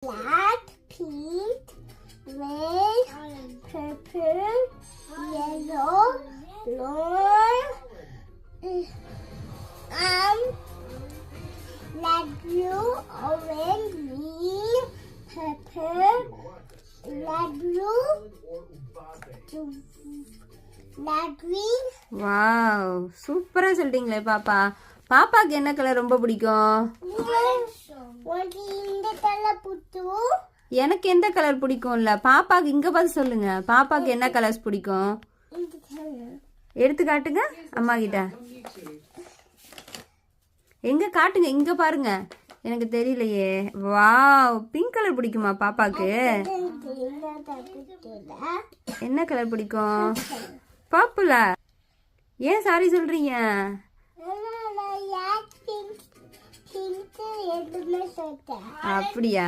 black, pink, red, purple, yellow, blue, light blue, orange, green, purple, light blue, light green. Wow, சூப்பரா சொல்லிட்டீங்களே பாப்பா. பாப்பாக்கு என்ன colour ரொம்ப பிடிக்கும்? இந்த கலர் பிடிக்கும். எனக்கு எந்த கலர் பிடிக்கும்ல? பாப்பாக்கு இங்க பார்த்து சொல்லுங்க. பாப்பாக்கு என்ன கலர்ஸ் பிடிக்கும்? இந்த கலர் எடுத்து காட்டுங்க அம்மா கிட்ட. எங்க காட்டுங்க, இங்க பாருங்க. எனக்கு தெரியலையே. வாவ், பிங்க் கலர் பிடிக்குமா பாப்பாக்கு? என்ன கலர் பிடிக்கும்? பர்பிளா? ஏன் சாரி சொல்றீங்க? அப்படியா? அப்படியா?